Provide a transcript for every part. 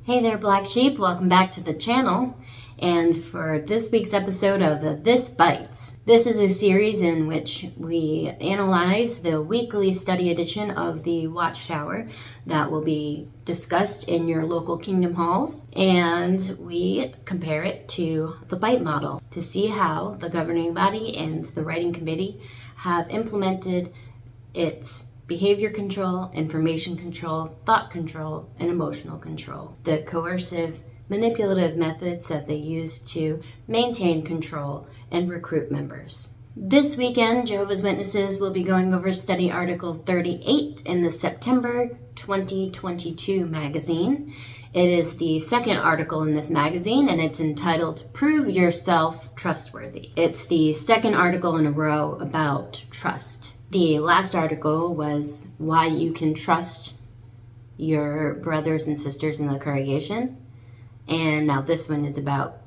Hey there, Black Sheep. Welcome back to the channel. And for this week's episode of This Bites, this is a series in which we analyze the weekly study edition of the Watchtower that will be discussed in your local kingdom halls. And we compare it to the BITE model to see how the governing body and the writing committee have implemented its behavior control, information control, thought control, and emotional control. The coercive, manipulative methods that they use to maintain control and recruit members. This weekend, Jehovah's Witnesses will be going over Study Article 38 in the September 2022 magazine. It is the second article in this magazine, and it's entitled Prove Yourself Trustworthy. It's the second article in a row about trust. The last article was why you can trust your brothers and sisters in the congregation. And now this one is about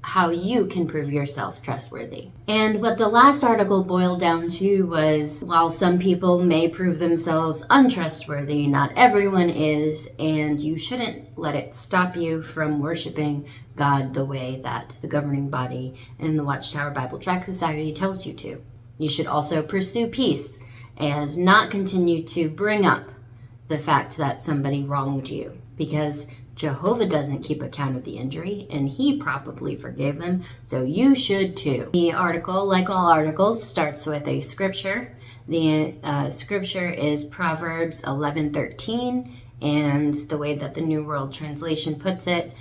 how you can prove yourself trustworthy. And what the last article boiled down to was, while some people may prove themselves untrustworthy, not everyone is, and you shouldn't let it stop you from worshiping God the way that the governing body and the Watchtower Bible Tract Society tells you to. You should also pursue peace and not continue to bring up the fact that somebody wronged you, because Jehovah doesn't keep account of the injury, and he probably forgave them, so you should too. The article, like all articles, starts with a scripture. The scripture is Proverbs 11:13, and the way that the New World Translation puts it,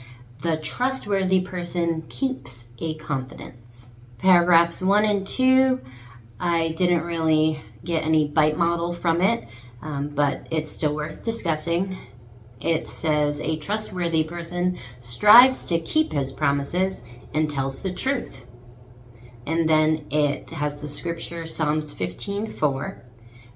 the trustworthy person keeps a confidence. Paragraphs 1 and 2, I didn't really get any bite model from it, but it's still worth discussing. It says, a trustworthy person strives to keep his promises and tells the truth. And then it has the scripture, Psalms 15:4,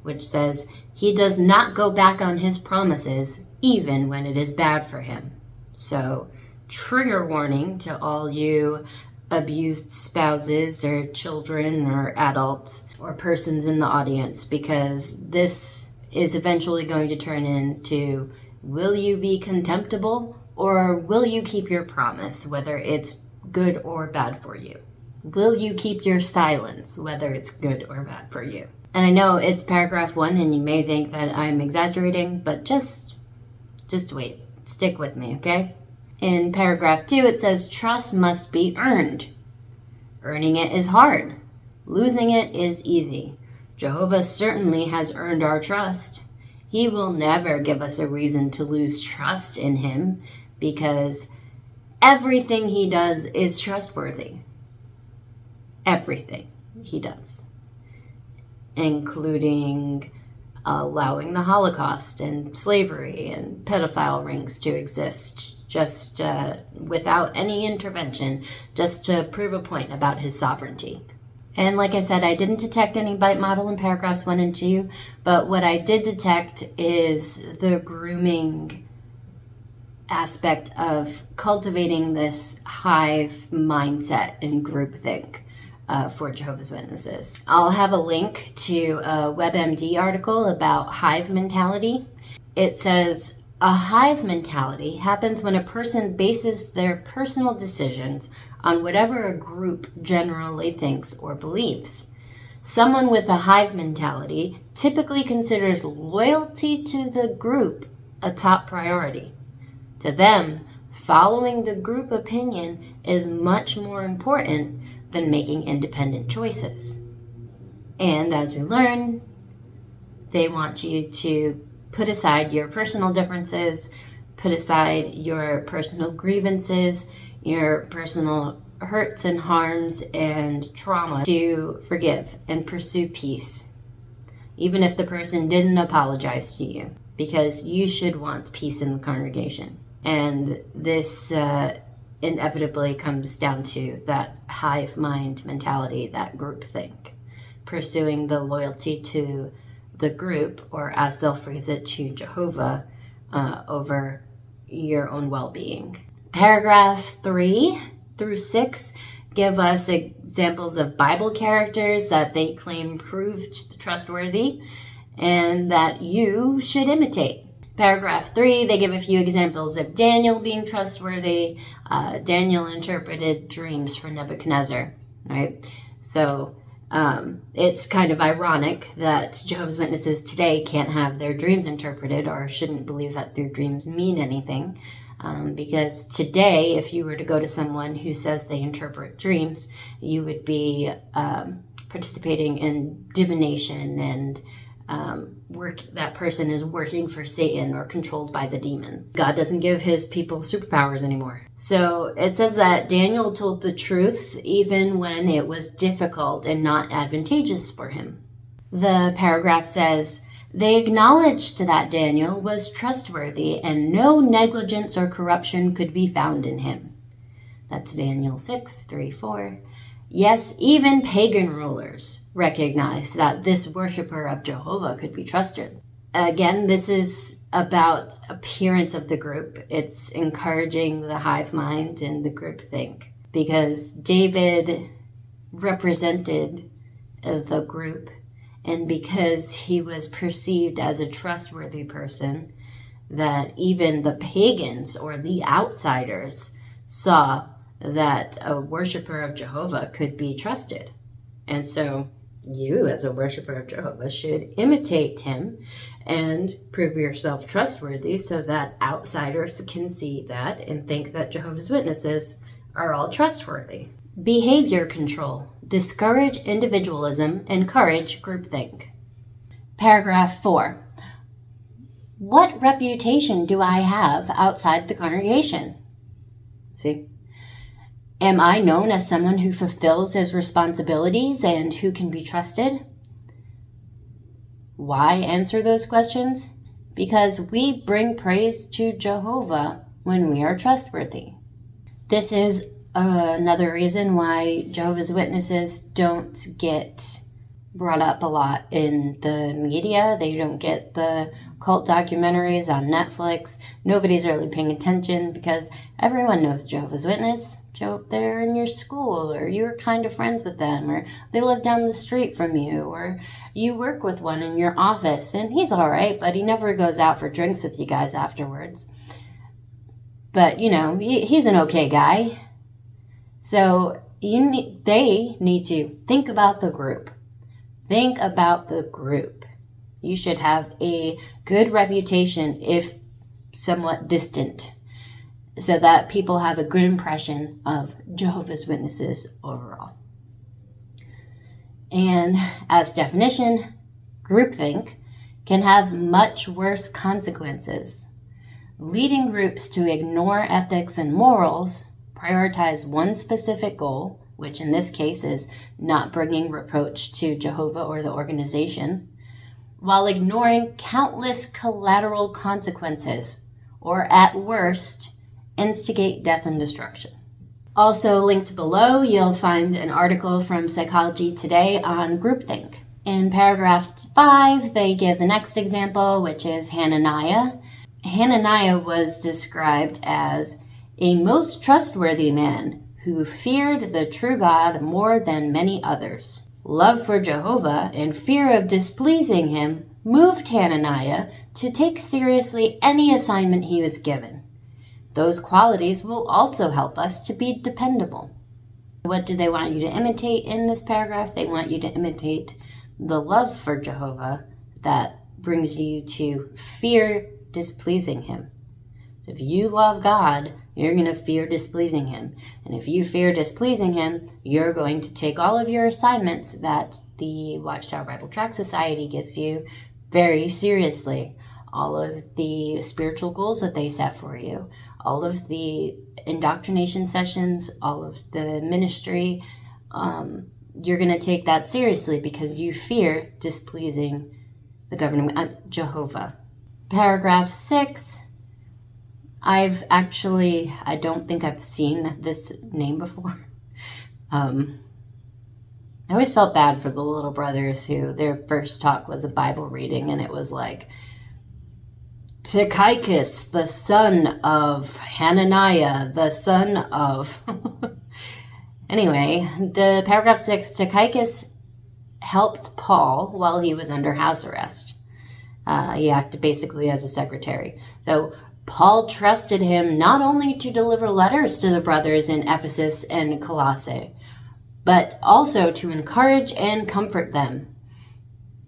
which says, he does not go back on his promises, even when it is bad for him. So, trigger warning to all you abused spouses or children or adults or persons in the audience, because this is eventually going to turn into, will you be contemptible or will you keep your promise, whether it's good or bad for you? Will you keep your silence, whether it's good or bad for you? And I know it's paragraph 1 and you may think that I'm exaggerating, but just wait, stick with me, okay? In paragraph 2, it says, trust must be earned. Earning it is hard. Losing it is easy. Jehovah certainly has earned our trust. He will never give us a reason to lose trust in him, because everything he does is trustworthy. Everything he does. Including allowing the Holocaust and slavery and pedophile rings to exist, just without any intervention, just to prove a point about his sovereignty. And like I said, I didn't detect any bite model in paragraphs 1 and 2, but what I did detect is the grooming aspect of cultivating this Hive mindset and groupthink for Jehovah's Witnesses. I'll have a link to a WebMD article about Hive mentality. It says, a Hive mentality happens when a person bases their personal decisions on whatever a group generally thinks or believes. Someone with a Hive mentality typically considers loyalty to the group a top priority. To them, following the group opinion is much more important than making independent choices. And as we learn, they want you to put aside your personal differences, put aside your personal grievances, your personal hurts and harms and trauma, to forgive and pursue peace, even if the person didn't apologize to you, because you should want peace in the congregation. And this inevitably comes down to that HiveMind mentality, that groupthink, pursuing the loyalty to the group, or as they'll phrase it, to Jehovah, over your own well-being. Paragraph 3 through 6 give us examples of Bible characters that they claim proved trustworthy and that you should imitate. Paragraph 3, they give a few examples of Daniel being trustworthy. Daniel interpreted dreams for Nebuchadnezzar, right? So it's kind of ironic that Jehovah's Witnesses today can't have their dreams interpreted or shouldn't believe that their dreams mean anything. Because today, if you were to go to someone who says they interpret dreams, you would be participating in divination and that person is working for Satan or controlled by the demons. God doesn't give his people superpowers anymore. So it says that Daniel told the truth even when it was difficult and not advantageous for him. The paragraph says, they acknowledged that Daniel was trustworthy and no negligence or corruption could be found in him. That's Daniel 6:3-4. Yes, even pagan rulers recognized that this worshiper of Jehovah could be trusted. Again, this is about appearance of the group. It's encouraging the HiveMind and the groupthink, because David represented the group, and because he was perceived as a trustworthy person, that even the pagans or the outsiders saw that a worshiper of Jehovah could be trusted. And so you, as a worshiper of Jehovah, should imitate him and prove yourself trustworthy so that outsiders can see that and think that Jehovah's Witnesses are all trustworthy. Behavior control. Discourage individualism, encourage groupthink. Paragraph 4. What reputation do I have outside the congregation? See? Am I known as someone who fulfills his responsibilities and who can be trusted? Why answer those questions? Because we bring praise to Jehovah when we are trustworthy. This is another reason why Jehovah's Witnesses don't get brought up a lot in the media. They don't get the cult documentaries on Netflix. Nobody's really paying attention because everyone knows Jehovah's Witness. They're in your school, or you're kind of friends with them, or they live down the street from you, or you work with one in your office, and he's all right, but he never goes out for drinks with you guys afterwards. But, he's an okay guy. So they need to think about the group. Think about the group. You should have a good reputation, if somewhat distant, so that people have a good impression of Jehovah's Witnesses overall. And as definition, groupthink can have much worse consequences. Leading groups to ignore ethics and morals, prioritize one specific goal, which in this case is not bringing reproach to Jehovah or the organization, while ignoring countless collateral consequences, or at worst, instigate death and destruction. Also linked below, you'll find an article from Psychology Today on groupthink. In paragraph 5, they give the next example, which is Hananiah. Hananiah was described as a most trustworthy man who feared the true God more than many others. Love for Jehovah and fear of displeasing him moved Hananiah to take seriously any assignment he was given. Those qualities will also help us to be dependable. What do they want you to imitate in this paragraph? They want you to imitate the love for Jehovah that brings you to fear displeasing him. So if you love God, you're going to fear displeasing him. And if you fear displeasing him, you're going to take all of your assignments that the Watchtower Bible Tract Society gives you very seriously. All of the spiritual goals that they set for you, all of the indoctrination sessions, all of the ministry, you're going to take that seriously because you fear displeasing the government, Jehovah. Paragraph 6. I don't think I've seen this name before. I always felt bad for the little brothers who their first talk was a Bible reading, and it was like, Tychicus, the son of Hananiah, the son of... Anyway, the paragraph 6, Tychicus helped Paul while he was under house arrest. He acted basically as a secretary. So Paul trusted him not only to deliver letters to the brothers in Ephesus and Colossae, but also to encourage and comfort them.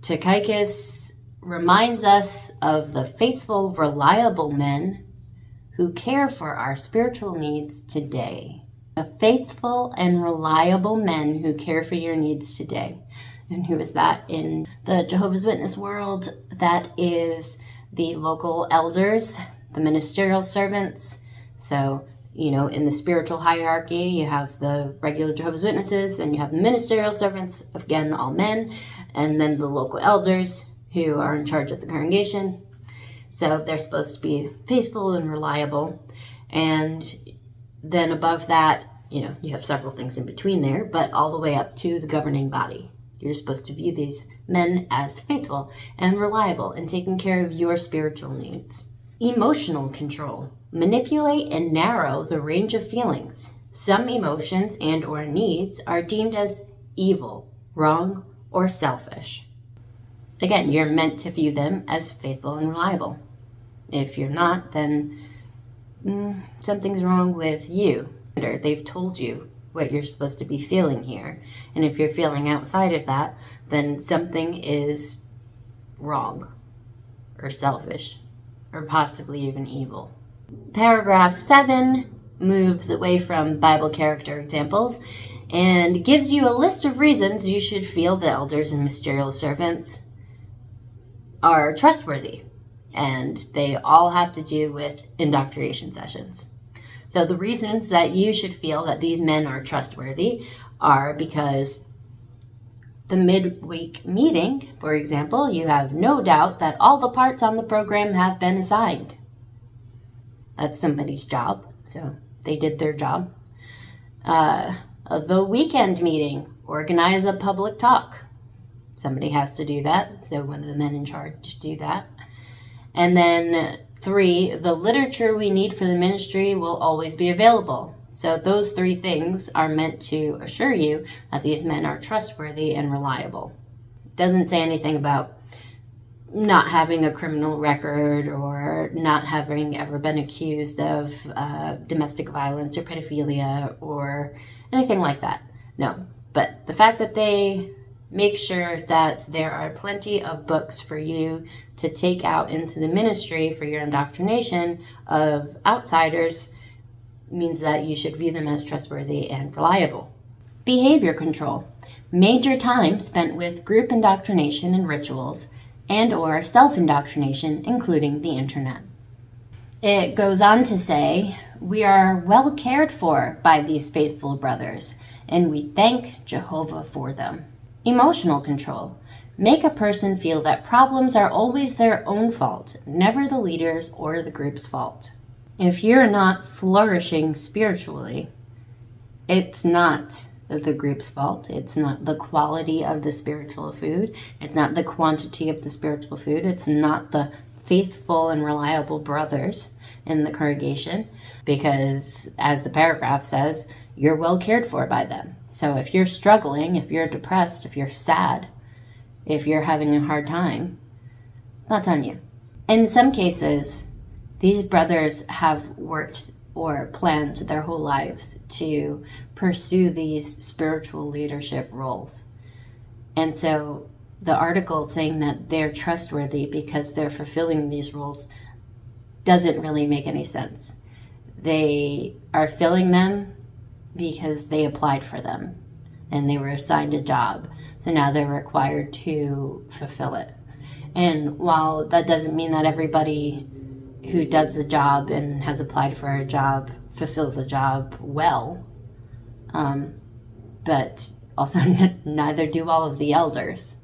Tychicus reminds us of the faithful, reliable men who care for our spiritual needs today. The faithful and reliable men who care for your needs today. And who is that in the Jehovah's Witness world? That is the local elders, the ministerial servants. So, in the spiritual hierarchy, you have the regular Jehovah's Witnesses, then you have the ministerial servants, again, all men, and then the local elders who are in charge of the congregation. So they're supposed to be faithful and reliable. And then above that, you have several things in between there, but all the way up to the governing body. You're supposed to view these men as faithful and reliable and taking care of your spiritual needs. Emotional control. Manipulate and narrow the range of feelings. Some emotions and or needs are deemed as evil, wrong, or selfish. Again, you're meant to view them as faithful and reliable. If you're not, then something's wrong with you. They've told you what you're supposed to be feeling here. And if you're feeling outside of that, then something is wrong or selfish or possibly even evil. Paragraph 7 moves away from Bible character examples and gives you a list of reasons you should feel the elders and ministerial servants are trustworthy. And they all have to do with indoctrination sessions. So the reasons that you should feel that these men are trustworthy are because the midweek meeting, for example, you have no doubt that all the parts on the program have been assigned. That's somebody's job, so they did their job. The weekend meeting, organize a public talk. Somebody has to do that, so one of the men in charge do that. And then 3, the literature we need for the ministry will always be available. So those 3 things are meant to assure you that these men are trustworthy and reliable. It doesn't say anything about not having a criminal record or not having ever been accused of domestic violence or pedophilia or anything like that. No, but the fact that they make sure that there are plenty of books for you to take out into the ministry for your indoctrination of outsiders means that you should view them as trustworthy and reliable. Behavior control. Major time spent with group indoctrination and rituals and or self-indoctrination, including the internet. It goes on to say, we are well cared for by these faithful brothers, and we thank Jehovah for them. Emotional control. Make a person feel that problems are always their own fault, never the leader's or the group's fault. If you're not flourishing spiritually, it's not the group's fault. It's not the quality of the spiritual food. It's not the quantity of the spiritual food. It's not the faithful and reliable brothers in the congregation, because as the paragraph says, you're well cared for by them. So if you're struggling, if you're depressed, if you're sad, if you're having a hard time, that's on you. In some cases, these brothers have worked or planned their whole lives to pursue these spiritual leadership roles. And so the article saying that they're trustworthy because they're fulfilling these roles doesn't really make any sense. They are filling them because they applied for them and they were assigned a job. So now they're required to fulfill it. And while that doesn't mean that everybody who does the job and has applied for a job fulfills a job well, but also neither do all of the elders.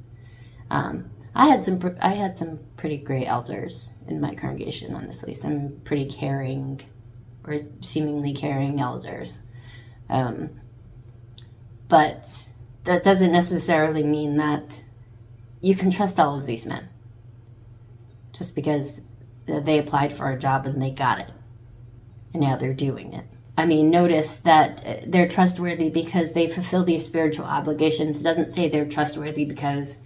I had some pretty great elders in my congregation, honestly. Some pretty caring or seemingly caring elders. But that doesn't necessarily mean that you can trust all of these men just because they applied for a job and they got it and now they're doing it. I mean, notice that they're trustworthy because they fulfill these spiritual obligations. It doesn't say they're trustworthy because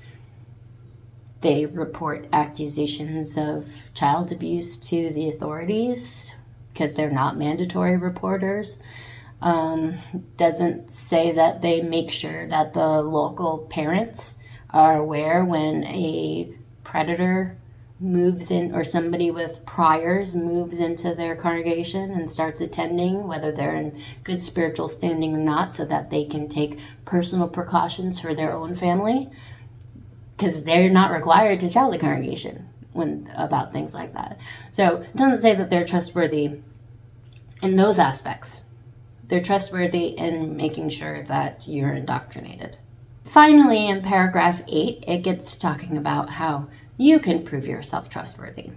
They report accusations of child abuse to the authorities because they're not mandatory reporters. Doesn't say that they make sure that the local parents are aware when a predator moves in, or somebody with priors moves into their congregation and starts attending, whether they're in good spiritual standing or not, so that they can take personal precautions for their own family, because they're not required to tell the congregation about things like that. So it doesn't say that they're trustworthy in those aspects. They're trustworthy in making sure that you're indoctrinated. Finally, in paragraph 8, it gets to talking about how you can prove yourself trustworthy.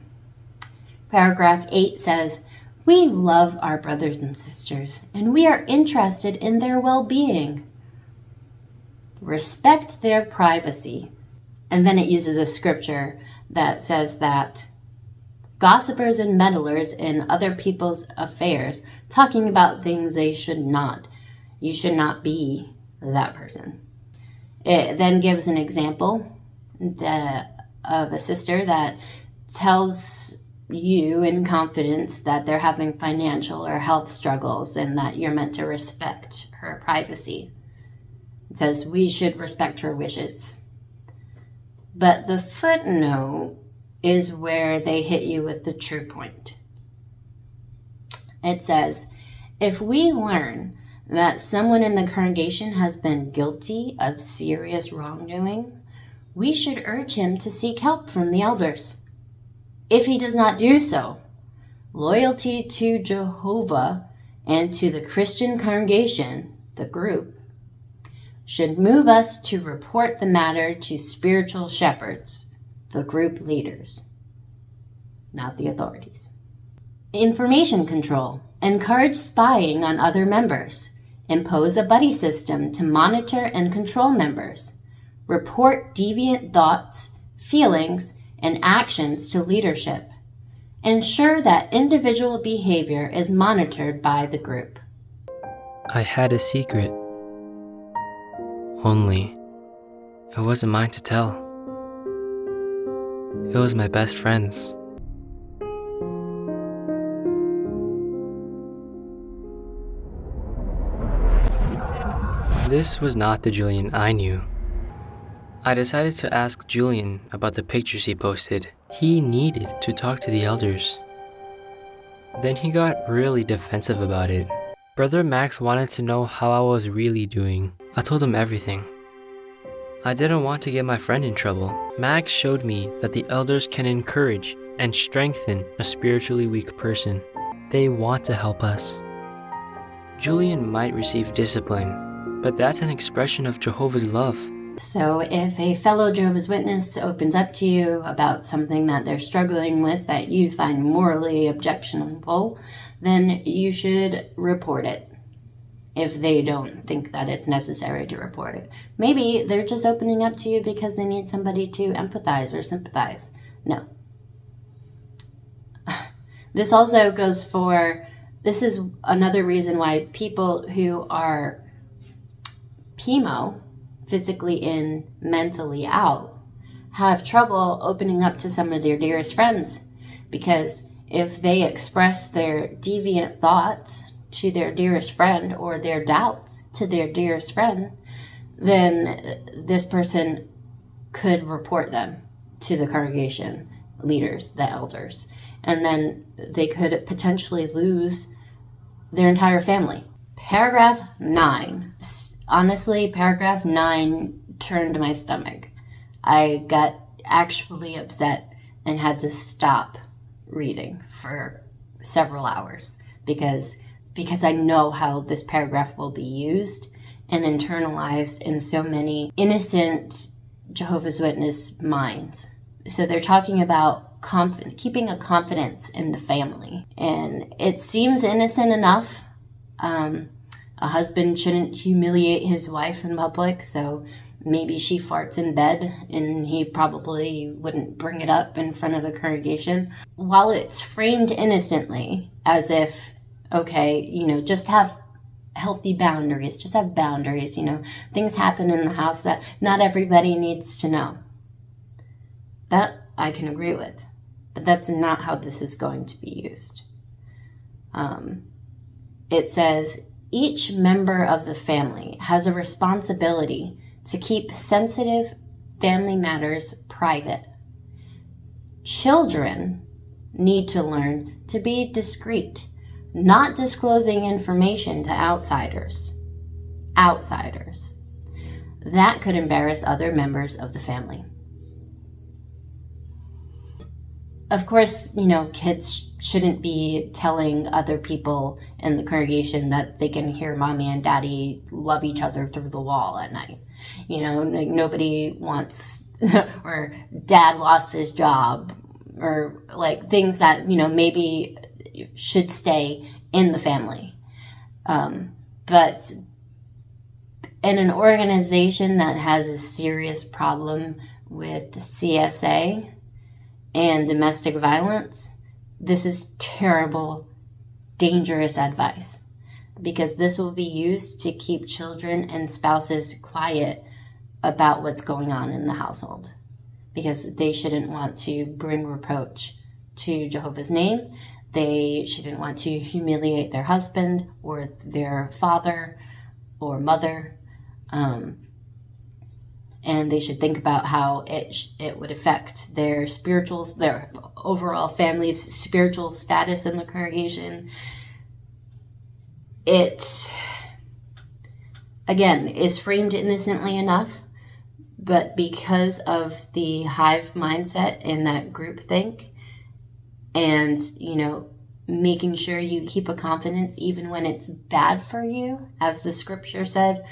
Paragraph 8 says, "We love our brothers and sisters, and we are interested in their well-being. Respect their privacy." And then it uses a scripture that says that gossipers and meddlers in other people's affairs, talking about things they should not. You should not be that person. It then gives an example of a sister that tells you in confidence that they're having financial or health struggles and that you're meant to respect her privacy. It says we should respect her wishes. But the footnote is where they hit you with the true point. It says, if we learn that someone in the congregation has been guilty of serious wrongdoing, we should urge him to seek help from the elders. If he does not do so, loyalty to Jehovah and to the Christian congregation, the group, should move us to report the matter to spiritual shepherds, the group leaders, not the authorities. Information control. Encourage spying on other members. Impose a buddy system to monitor and control members. Report deviant thoughts, feelings, and actions to leadership. Ensure that individual behavior is monitored by the group. I had a secret. Only, it wasn't mine to tell. It was my best friend's. This was not the Julian I knew. I decided to ask Julian about the pictures he posted. He needed to talk to the elders. Then he got really defensive about it. Brother Max wanted to know how I was really doing. I told him everything. I didn't want to get my friend in trouble. Max showed me that the elders can encourage and strengthen a spiritually weak person. They want to help us. Julian might receive discipline, but that's an expression of Jehovah's love. So if a fellow Jehovah's Witness opens up to you about something that they're struggling with that you find morally objectionable, then you should report it if they don't think that it's necessary to report it. Maybe they're just opening up to you because they need somebody to empathize or sympathize. No. This also goes for, this is another reason why people who are PMO, physically in, mentally out, have trouble opening up to some of their dearest friends, because if they express their deviant thoughts to their dearest friend or their doubts to their dearest friend, then this person could report them to the congregation leaders, the elders, and then they could potentially lose their entire family. Paragraph 9. Honestly, paragraph 9 turned my stomach. I got actually upset and had to stop reading for several hours because I know how this paragraph will be used and internalized in so many innocent Jehovah's Witness minds. So they're talking about keeping a confidence in the family. And it seems innocent enough. A husband shouldn't humiliate his wife in public, so maybe she farts in bed and he probably wouldn't bring it up in front of the congregation. While it's framed innocently, as if, okay, just have healthy boundaries, just have boundaries, things happen in the house that not everybody needs to know. That I can agree with. But that's not how this is going to be used. It says, each member of the family has a responsibility to keep sensitive family matters private. Children need to learn to be discreet, not disclosing information to outsiders. Outsiders. That could embarrass other members of the family. Of course, kids shouldn't be telling other people in the congregation that they can hear mommy and daddy love each other through the wall at night. Nobody wants, or dad lost his job, or things that, maybe should stay in the family. But in an organization that has a serious problem with the CSA and domestic violence, this is terrible, dangerous advice, because this will be used to keep children and spouses quiet about what's going on in the household, because they shouldn't want to bring reproach to Jehovah's name. They shouldn't want to humiliate their husband or their father or mother. And they should think about how it would affect their overall family's spiritual status in the congregation. It, again, is framed innocently enough, but because of the Hive mindset and that groupthink, and, making sure you keep a confidence even when it's bad for you, as the scripture said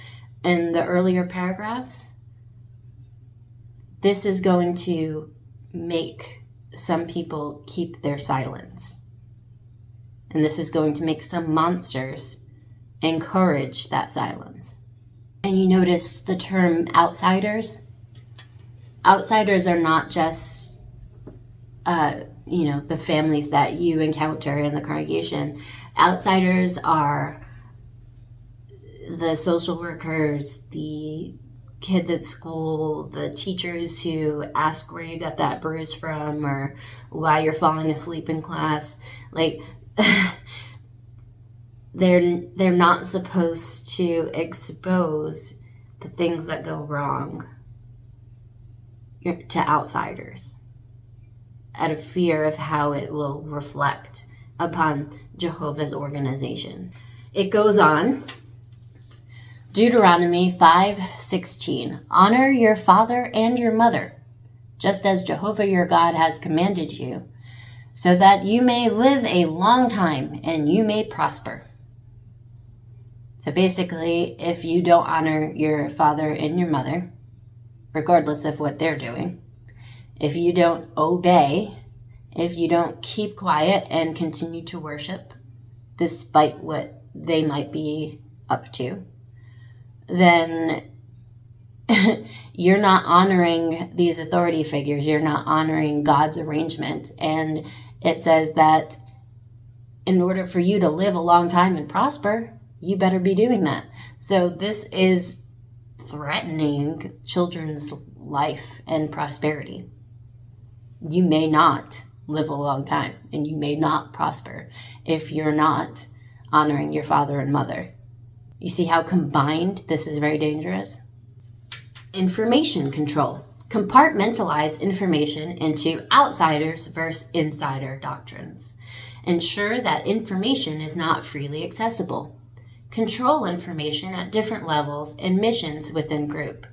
in the earlier paragraphs, this is going to make some people keep their silence. And this is going to make some monsters encourage that silence. And you notice the term outsiders. Outsiders are not just, the families that you encounter in the congregation. Outsiders are the social workers, the kids at school, the teachers who ask where you got that bruise from or why you're falling asleep in class. They're not supposed to expose the things that go wrong to outsiders out of fear of how it will reflect upon Jehovah's organization. It goes on. Deuteronomy 5:16. Honor your father and your mother, just as Jehovah your God has commanded you, so that you may live a long time and you may prosper. So basically, if you don't honor your father and your mother, regardless of what they're doing, if you don't obey, if you don't keep quiet and continue to worship, despite what they might be up to, then you're not honoring these authority figures. You're not honoring God's arrangement. And it says that in order for you to live a long time and prosper, you better be doing that. So this is threatening children's life and prosperity. You may not live a long time and you may not prosper if you're not honoring your father and mother. You see how combined this is very dangerous? Information control. Compartmentalize information into outsiders versus insider doctrines. Ensure that information is not freely accessible. Control information at different levels and missions within group.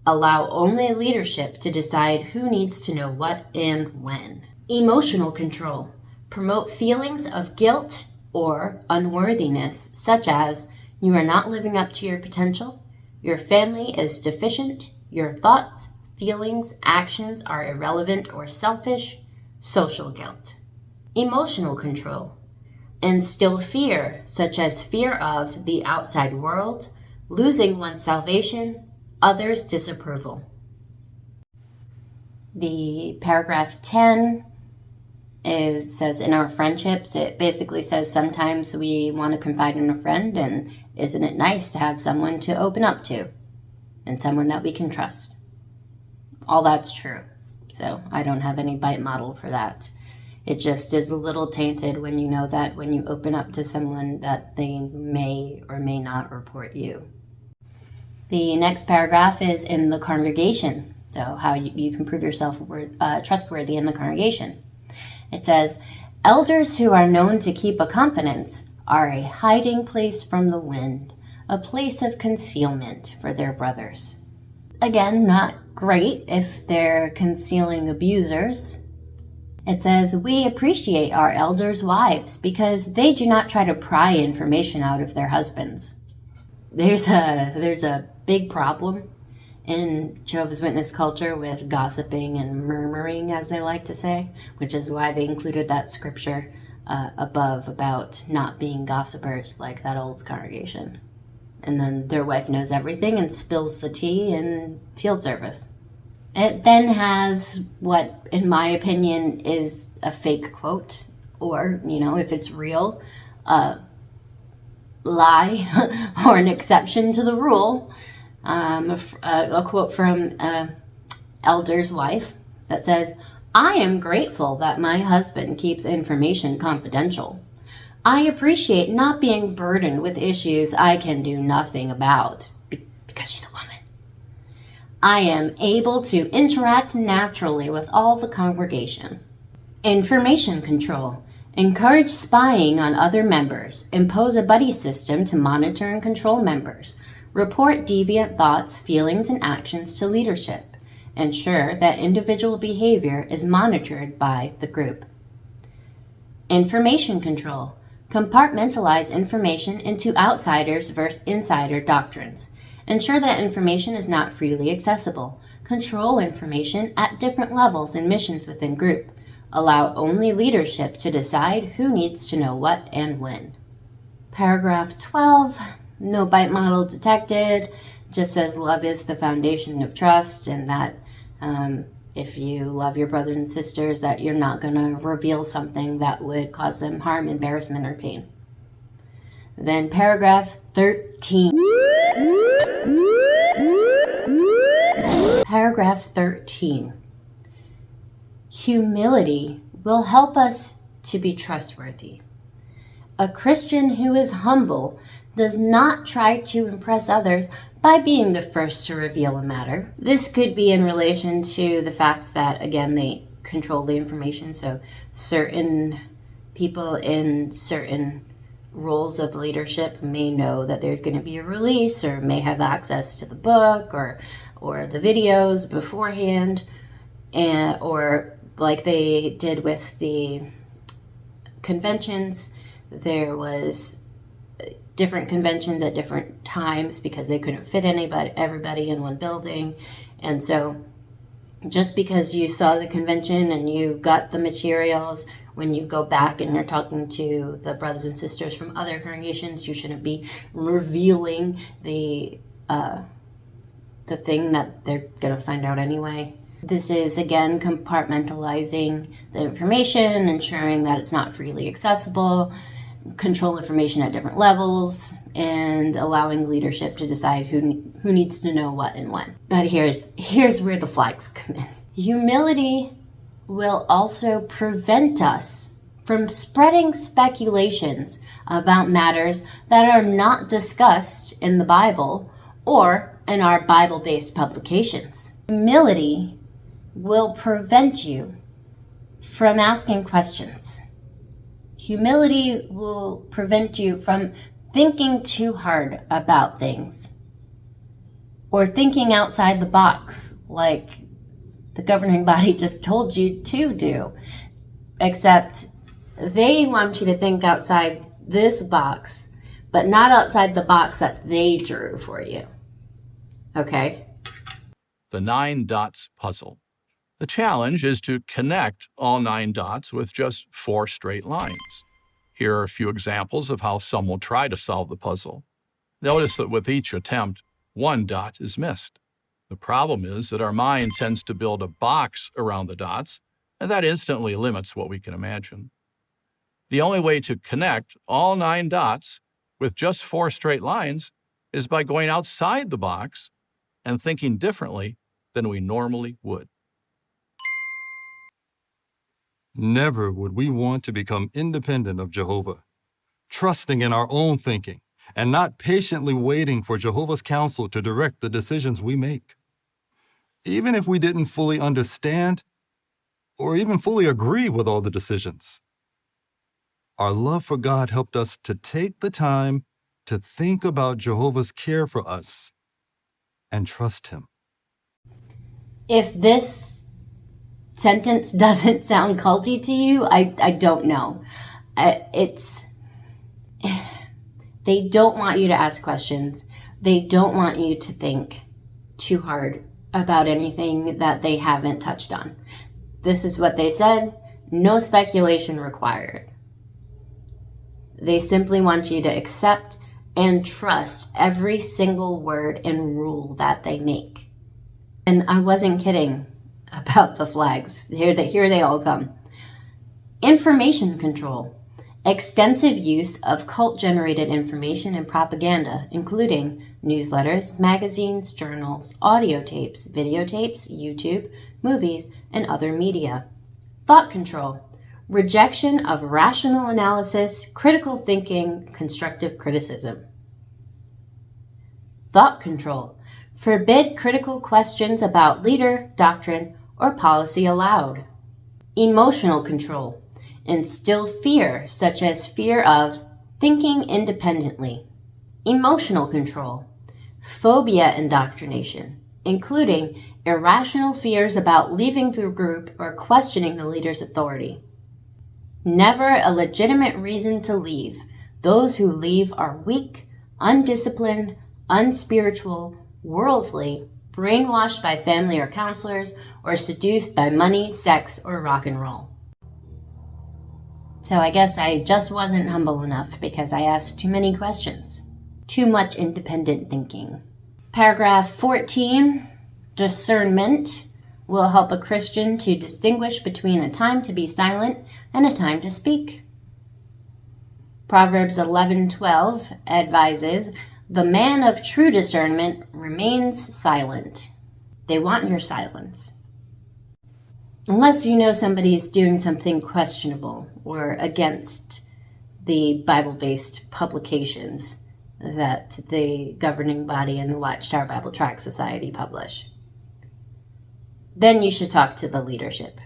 Allow only leadership to decide who needs to know what and when. Emotional control. Promote feelings of guilt or unworthiness, such as you are not living up to your potential, your family is deficient, your thoughts, feelings, actions are irrelevant or selfish, social guilt. Emotional control. Instill fear, such as fear of the outside world, losing one's salvation, others' disapproval. The paragraph 10 says in our friendships, it basically says sometimes we want to confide in a friend, and isn't it nice to have someone to open up to and someone that we can trust? All that's true. So I don't have any bite model for that. It just is a little tainted when you know that when you open up to someone that they may or may not report you. The next paragraph is in the congregation. So how you can prove yourself trustworthy in the congregation. It says, elders who are known to keep a confidence are a hiding place from the wind, a place of concealment for their brothers. Again, not great if they're concealing abusers. It says, we appreciate our elders' wives because they do not try to pry information out of their husbands. There's a big problem in Jehovah's Witness culture with gossiping and murmuring, as they like to say, which is why they included that scripture above about not being gossipers like that old congregation. And then their wife knows everything and spills the tea in field service. It then has what, in my opinion, is a fake quote, or, if it's real, a lie or an exception to the rule. A quote from elder's wife that says, I am grateful that my husband keeps information confidential. I appreciate not being burdened with issues I can do nothing about, because she's a woman. I am able to interact naturally with all the congregation. Information control. Encourage spying on other members. Impose a buddy system to monitor and control members. Report deviant thoughts, feelings, and actions to leadership. Ensure that individual behavior is monitored by the group. Information control. Compartmentalize information into outsiders versus insider doctrines. Ensure that information is not freely accessible. Control information at different levels and missions within group. Allow only leadership to decide who needs to know what and when. Paragraph 12, no bite model detected. Just says love is the foundation of trust, and that if you love your brothers and sisters, that you're not going to reveal something that would cause them harm, embarrassment, or pain. Then paragraph 13. Paragraph 13. Humility will help us to be trustworthy. A Christian who is humble does not try to impress others by being the first to reveal a matter. This could be in relation to the fact that, again, they control the information, so certain people in certain roles of leadership may know that there's going to be a release, or may have access to the book or the videos beforehand, or like they did with the conventions, there was different conventions at different times because they couldn't fit everybody in one building. And so just because you saw the convention and you got the materials, when you go back and you're talking to the brothers and sisters from other congregations, you shouldn't be revealing the thing that they're going to find out anyway. This is, again, compartmentalizing the information, ensuring that it's not freely accessible, control information at different levels, and allowing leadership to decide who needs to know what and when. But here's where the flags come in. Humility will also prevent us from spreading speculations about matters that are not discussed in the Bible or in our Bible-based publications. Humility will prevent you from asking questions. Humility will prevent you from thinking too hard about things or thinking outside the box like the governing body just told you to do, except they want you to think outside this box, but not outside the box that they drew for you. Okay? The 9 dots puzzle. The challenge is to connect all 9 dots with just 4 straight lines. Here are a few examples of how some will try to solve the puzzle. Notice that with each attempt, 1 dot is missed. The problem is that our mind tends to build a box around the dots, and that instantly limits what we can imagine. The only way to connect all 9 dots with just 4 straight lines is by going outside the box and thinking differently than we normally would. Never would we want to become independent of Jehovah, trusting in our own thinking and not patiently waiting for Jehovah's counsel to direct the decisions we make. Even if we didn't fully understand or even fully agree with all the decisions, our love for God helped us to take the time to think about Jehovah's care for us and trust Him. If this sentence doesn't sound culty to you, I don't know. They don't want you to ask questions. They don't want you to think too hard about anything that they haven't touched on. This is what they said. No speculation required. They simply want you to accept and trust every single word and rule that they make. And I wasn't kidding about the flags. Here they all come. Information control. Extensive use of cult-generated information and propaganda, including newsletters, magazines, journals, audio tapes, videotapes, YouTube, movies, and other media. Thought control. Rejection of rational analysis, critical thinking, constructive criticism. Thought control. Forbid critical questions about leader, doctrine, or policy allowed. Emotional control. Instill fear, such as fear of thinking independently. Emotional control. Phobia indoctrination, including irrational fears about leaving the group or questioning the leader's authority. Never a legitimate reason to leave. Those who leave are weak, undisciplined, unspiritual, worldly, brainwashed by family or counselors, or seduced by money, sex, or rock and roll. So I guess I just wasn't humble enough because I asked too many questions. Too much independent thinking. Paragraph 14, discernment will help a Christian to distinguish between a time to be silent and a time to speak. Proverbs 11:12 advises, the man of true discernment remains silent. They want your silence. Unless you know somebody's doing something questionable or against the Bible-based publications that the governing body and the Watchtower Bible Tract Society publish. Then you should talk to the leadership.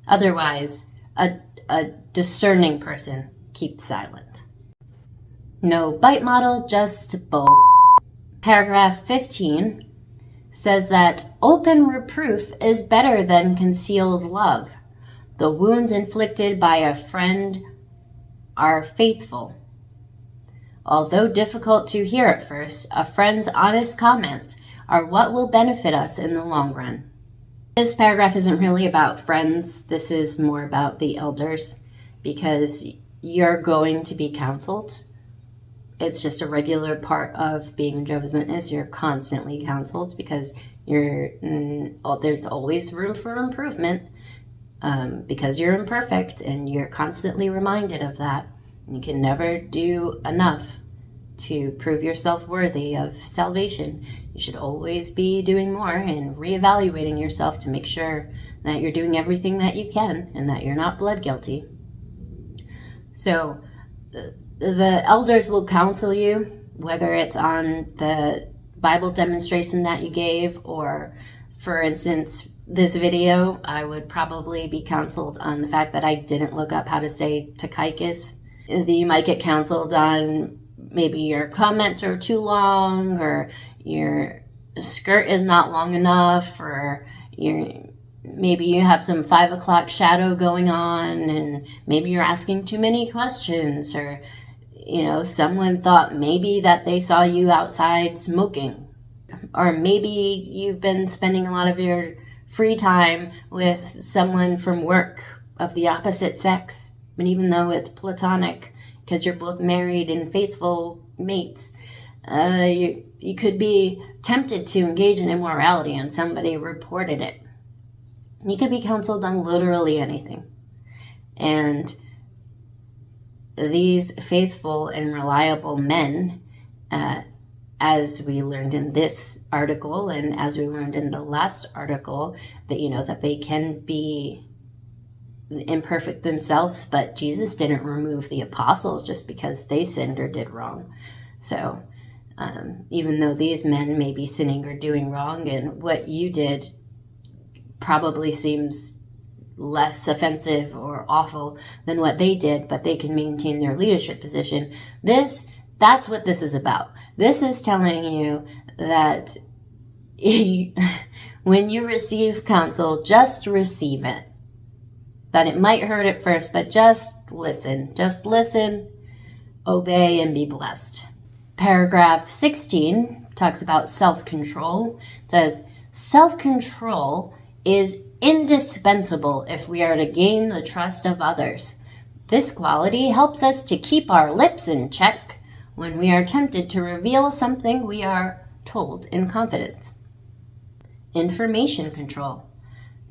Otherwise, a discerning person keeps silent. No bite model, just bull. Paragraph 15 says that open reproof is better than concealed love. The wounds inflicted by a friend are faithful. Although difficult to hear at first, a friend's honest comments are what will benefit us in the long run. This paragraph isn't really about friends. This is more about the elders, because you're going to be counseled. It's just a regular part of being a Jehovah's Witness. You're constantly counseled because there's always room for improvement because you're imperfect, and you're constantly reminded of that. You can never do enough to prove yourself worthy of salvation. You should always be doing more and reevaluating yourself to make sure that you're doing everything that you can and that you're not blood guilty. So the elders will counsel you, whether it's on the Bible demonstration that you gave, or, for instance, this video, I would probably be counseled on the fact that I didn't look up how to say Tychicus. You might get counseled on maybe your comments are too long, or your skirt is not long enough, or maybe you have some 5 o'clock shadow going on, and maybe you're asking too many questions, or someone thought maybe that they saw you outside smoking, or maybe you've been spending a lot of your free time with someone from work of the opposite sex, and even though it's platonic because you're both married and faithful mates, you could be tempted to engage in immorality and somebody reported it. You could be counseled on literally anything. And these faithful and reliable men, as we learned in this article and as we learned in the last article, that that they can be imperfect themselves, but Jesus didn't remove the apostles just because they sinned or did wrong. So even though these men may be sinning or doing wrong, and what you did probably seems less offensive or awful than what they did, but they can maintain their leadership position. That's what this is about. This is telling you that when you receive counsel, just receive it. That it might hurt at first, but just listen. Just listen, obey, and be blessed. Paragraph 16 talks about self-control. It says, self-control is indispensable if we are to gain the trust of others. This quality helps us to keep our lips in check when we are tempted to reveal something we are told in confidence. Information control.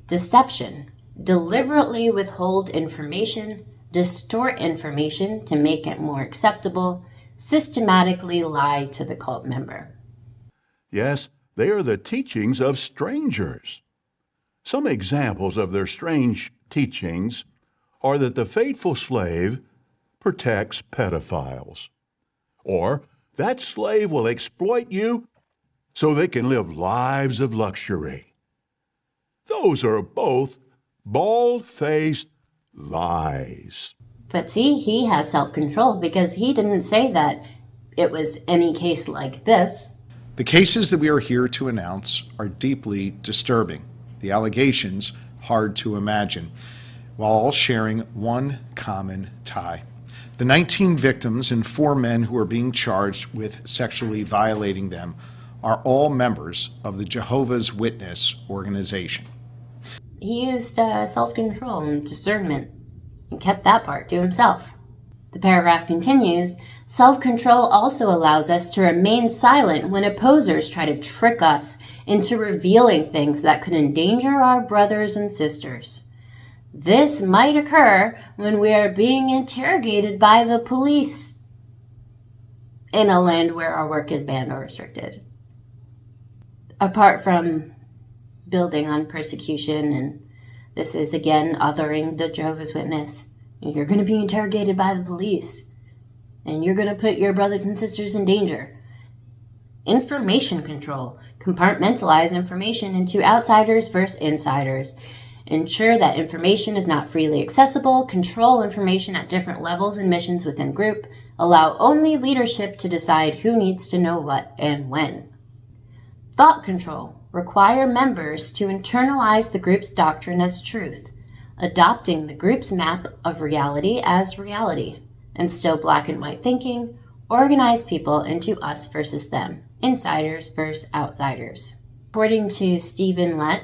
Deception. Deliberately withhold information, distort information to make it more acceptable, systematically lie to the cult member. Yes, they are the teachings of strangers. Some examples of their strange teachings are that the faithful slave protects pedophiles, or that slave will exploit you so they can live lives of luxury. Those are both bald-faced lies. But see, he has self-control because he didn't say that it was any case like this. The cases that we are here to announce are deeply disturbing. The allegations hard to imagine, while all sharing one common tie. The 19 victims and 4 men who are being charged with sexually violating them are all members of the Jehovah's Witness organization. He used self-control and discernment and kept that part to himself. The paragraph continues, self-control also allows us to remain silent when opposers try to trick us into revealing things that could endanger our brothers and sisters. This might occur when we are being interrogated by the police in a land where our work is banned or restricted. Apart from building on persecution, and this is again othering the Jehovah's Witness, you're going to be interrogated by the police, and you're going to put your brothers and sisters in danger. Information control. Compartmentalize information into outsiders versus insiders. Ensure that information is not freely accessible. Control information at different levels and missions within group. Allow only leadership to decide who needs to know what and when. Thought control. Require members to internalize the group's doctrine as truth, adopting the group's map of reality as reality. Instill black and white thinking. Organize people into us versus them, insiders versus outsiders. According to Stephen Lett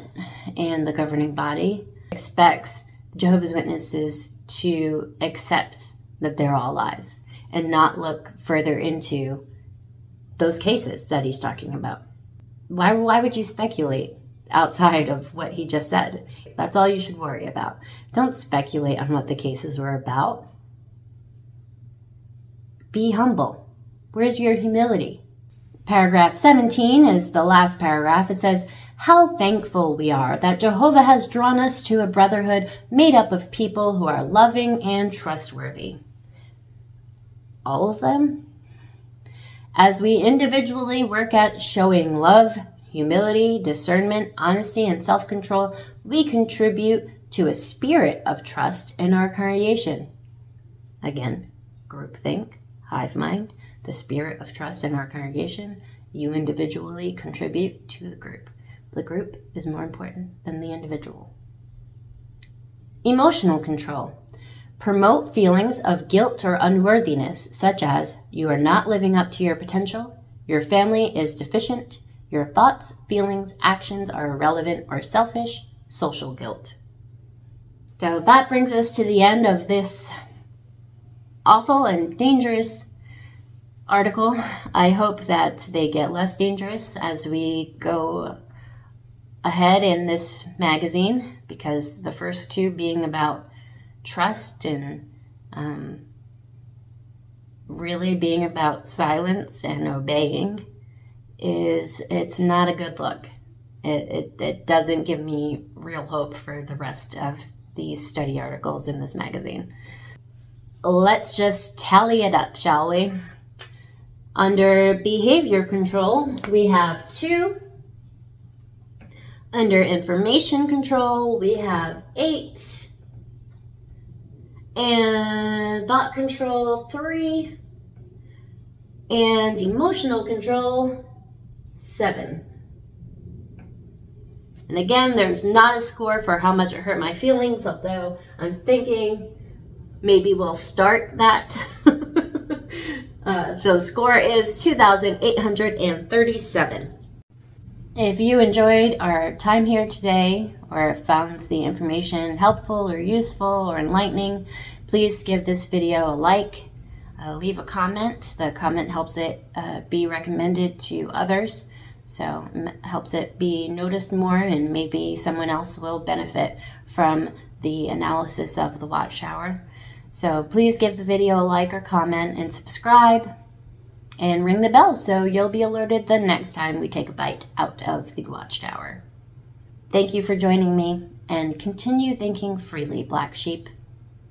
and the governing body, expects Jehovah's Witnesses to accept that they're all lies and not look further into those cases that he's talking about. Why would you speculate outside of what he just said? That's all you should worry about. Don't speculate on what the cases were about. Be humble. Where's your humility? Paragraph 17 is the last paragraph. It says, how thankful we are that Jehovah has drawn us to a brotherhood made up of people who are loving and trustworthy. All of them? As we individually work at showing love, humility, discernment, honesty, and self-control, we contribute to a spirit of trust in our congregation. Again, Groupthink, HiveMind, the spirit of trust in our congregation. You individually contribute to the group. The group is more important than the individual. Emotional control. Promote feelings of guilt or unworthiness, such as you are not living up to your potential, your family is deficient, your thoughts, feelings, actions are irrelevant or selfish, social guilt. So that brings us to the end of this awful and dangerous article. I hope that they get less dangerous as we go ahead in this magazine, because the first two being about trust and really being about silence and obeying, it's not a good look. It doesn't give me real hope for the rest of these study articles in this magazine. Let's just tally it up, shall we? Under behavior control, we have 2. Under information control, we have 8. And thought control, 3. And emotional control, 7. And again, there's not a score for how much it hurt my feelings, although I'm thinking maybe we'll start that. So the score is 2,837. If you enjoyed our time here today or found the information helpful or useful or enlightening, please give this video a like, leave a comment. The comment helps it be recommended to others, so helps it be noticed more, and maybe someone else will benefit from the analysis of the Watchtower. So please give the video a like or comment and subscribe and ring the bell so you'll be alerted the next time we take a bite out of the Watchtower. Thank you for joining me, and continue thinking freely, Black Sheep.